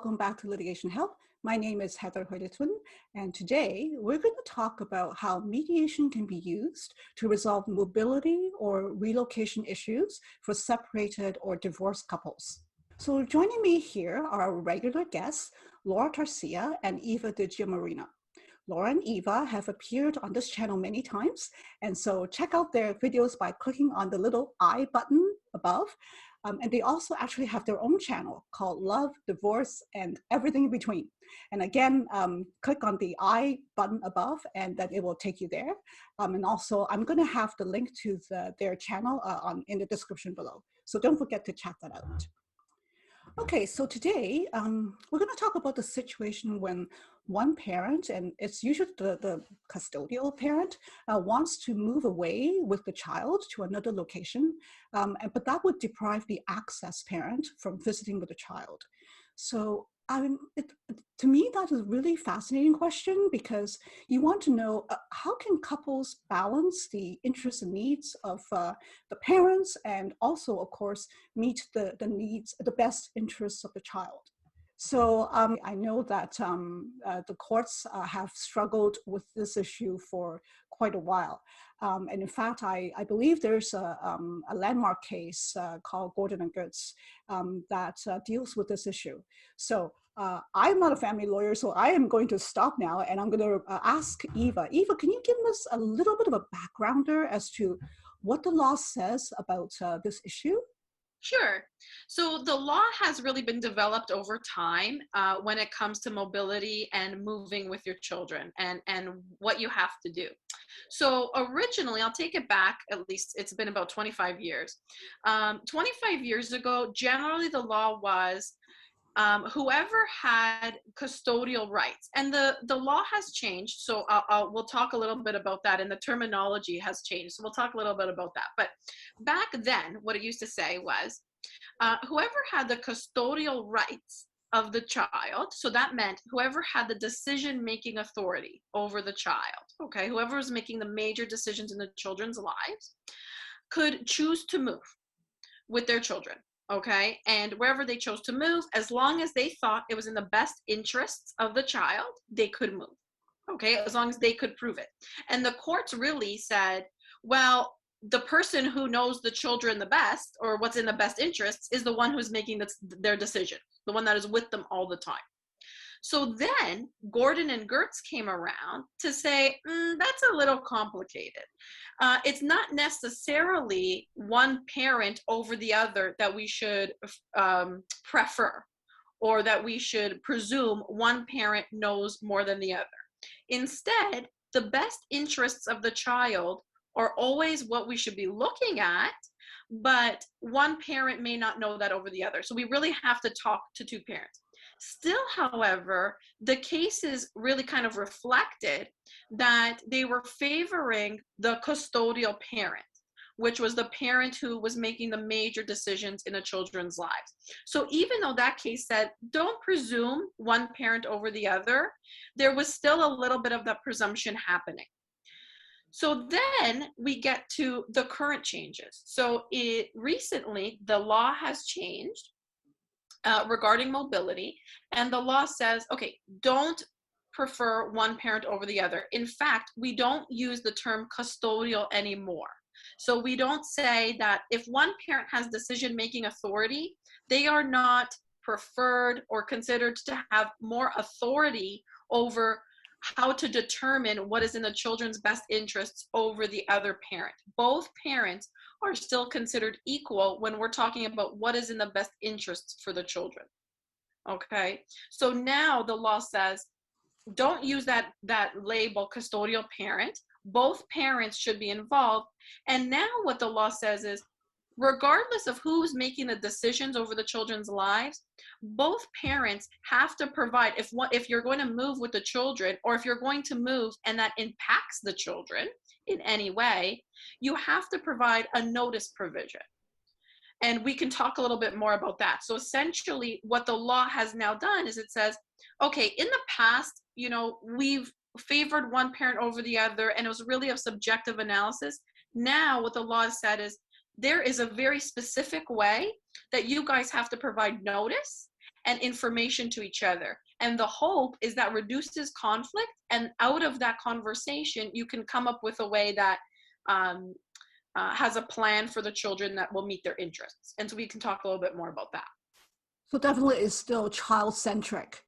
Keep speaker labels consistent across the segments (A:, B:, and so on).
A: welcome back to Litigation Help. My name is Heather Hoytitwin, and today we're going to talk about how mediation can be used to resolve mobility or relocation issues for separated or divorced couples. So joining me here are our regular guests, Laura Tarcia and Eva De Giamarina. Laura and Eva have appeared on this channel many times, and so check out their videos by clicking on the little I button above. And they also actually have their own channel called Love, Divorce, and Everything in Between. And again, click on the I button above and then it will take you there. And also, I'm going to have the link to their channel in the description below. So don't forget to check that out. Okay, so today we're going to talk about the situation when one parent, and it's usually the custodial parent, wants to move away with the child to another location, but that would deprive the access parent from visiting with the child. So to me, that is a really fascinating question because you want to know how can couples balance the interests and needs of the parents and also, of course, meet the needs, the best interests of the child. So I know that the courts have struggled with this issue for quite a while. And in fact, I believe there's a landmark case called Gordon and Gertz that deals with this issue. So I'm not a family lawyer, so I am going to stop now and I'm going to ask Eva. Eva, can you give us a little bit of a backgrounder as to what the law says about this issue?
B: Sure. So the law has really been developed over time when it comes to mobility and moving with your children and what you have to do. So originally, I'll take it back, at least it's been about 25 years. 25 years ago, generally the law was whoever had custodial rights, and the law has changed. So we'll talk a little bit about that, and the terminology has changed. So we'll talk a little bit about that. But back then, what it used to say was whoever had the custodial rights of the child, so that meant whoever had the decision-making authority over the child, okay, whoever was making the major decisions in the children's lives, could choose to move with their children. Okay, and wherever they chose to move, as long as they thought it was in the best interests of the child, they could move. Okay, as long as they could prove it. And the courts really said, well, the person who knows the children the best or what's in the best interests is the one who's making their decision, the one that is with them all the time. So then Gordon and Gertz came around to say, that's a little complicated. It's not necessarily one parent over the other that we should prefer, or that we should presume one parent knows more than the other. Instead, the best interests of the child are always what we should be looking at, but one parent may not know that over the other. So we really have to talk to two parents. Still, however, the cases really kind of reflected that they were favoring the custodial parent, which was the parent who was making the major decisions in a children's lives. So even though that case said, don't presume one parent over the other, there was still a little bit of that presumption happening. So then we get to the current changes. So recently, the law has changed regarding mobility, and the law says, okay, don't prefer one parent over the other. In fact, we don't use the term custodial anymore. So we don't say that if one parent has decision-making authority, they are not preferred or considered to have more authority over how to determine what is in the children's best interests over the other parent. Both parents are still considered equal when we're talking about what is in the best interests for the children. Okay, so now the law says, don't use that label custodial parent. Both parents should be involved. And now what the law says is, regardless of who's making the decisions over the children's lives, both parents have to provide, if you're going to move with the children, or if you're going to move and that impacts the children in any way, you have to provide a notice provision. And we can talk a little bit more about that. So essentially what the law has now done is it says, okay, in the past, we've favored one parent over the other, and it was really a subjective analysis. Now what the law has said is, there is a very specific way that you guys have to provide notice, and information to each other. And the hope is that reduces conflict, and out of that conversation, you can come up with a way that has a plan for the children that will meet their interests. And so we can talk a little bit more about that.
A: So definitely it's still child-centric,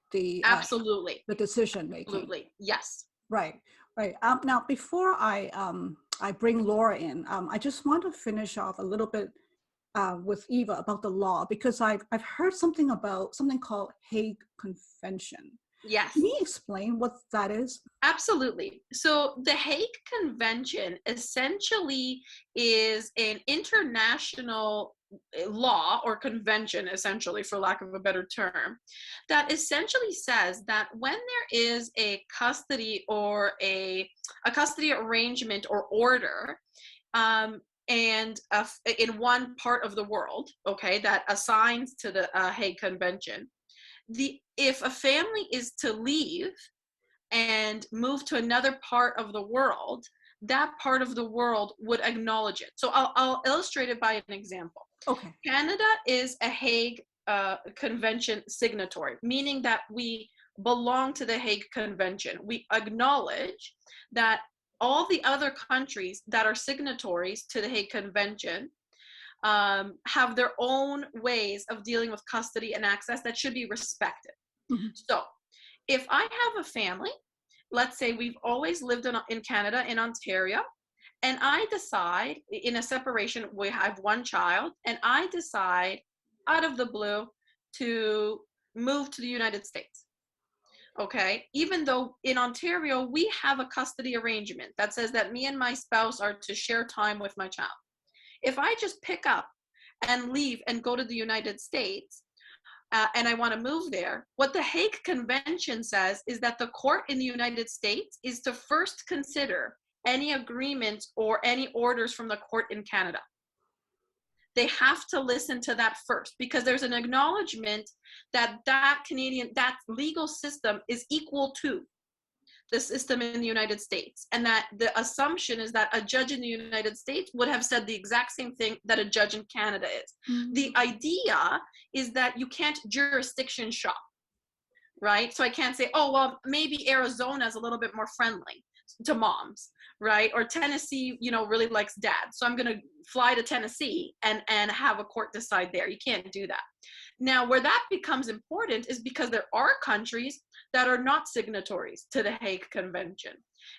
B: Absolutely.
A: the decision making.
B: Absolutely. Yes.
A: Right, right. Now, before I bring Laura in, I just want to finish off a little bit with Eva about the law, because I've heard something about something called Hague Convention.
B: Yes.
A: Can you explain what that is?
B: Absolutely. So the Hague Convention essentially is an international law or convention, essentially, for lack of a better term, that essentially says that when there is a custody or a custody arrangement or order, and in one part of the world, okay, that assigns to the Hague Convention, if a family is to leave and move to another part of the world, that part of the world would acknowledge it. So I'll illustrate it by an example.
A: Okay.
B: Canada is a Hague Convention signatory, meaning that we belong to the Hague Convention. We acknowledge that all the other countries that are signatories to the Hague Convention have their own ways of dealing with custody and access that should be respected.
A: Mm-hmm.
B: So if I have a family, let's say we've always lived in Canada, in Ontario, and I decide in a separation, we have one child, and I decide out of the blue to move to the United States. Okay, even though in Ontario, we have a custody arrangement that says that me and my spouse are to share time with my child. If I just pick up and leave and go to the United States, and I want to move there, what the Hague Convention says is that the court in the United States is to first consider any agreements or any orders from the court in Canada. They have to listen to that first, because there's an acknowledgement that that legal system is equal to the system in the United States, and that the assumption is that a judge in the United States would have said the exact same thing that a judge in Canada is. Mm-hmm. The idea is that you can't jurisdiction shop, right? So I can't say, oh, well, maybe Arizona is a little bit more friendly to moms, right? Or Tennessee, really likes dad, so I'm going to fly to Tennessee and have a court decide there. You can't do that. Now, where that becomes important is because there are countries that are not signatories to the Hague Convention.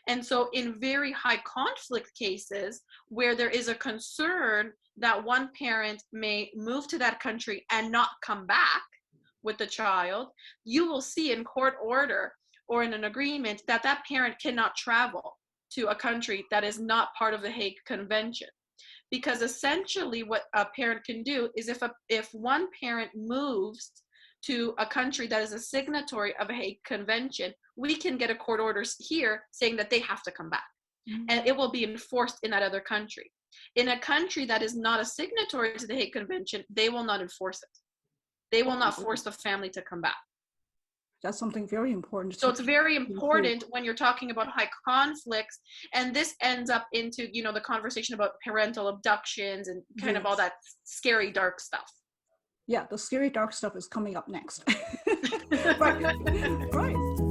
B: And so in very high conflict cases where there is a concern that one parent may move to that country and not come back with the child, you will see in court order or in an agreement that that parent cannot travel to a country that is not part of the Hague Convention. Because essentially what a parent can do is if one parent moves to a country that is a signatory of a Hague Convention, we can get a court order here saying that they have to come back. Mm-hmm. And it will be enforced in that other country. In a country that is not a signatory to the Hague Convention, they will not enforce it. They will not force the family to come back.
A: That's something very important.
B: So it's very important when you're talking about high conflicts, and this ends up into, the conversation about parental abductions and kind of all that scary, dark stuff.
A: Yeah, the scary, dark stuff is coming up next. Right.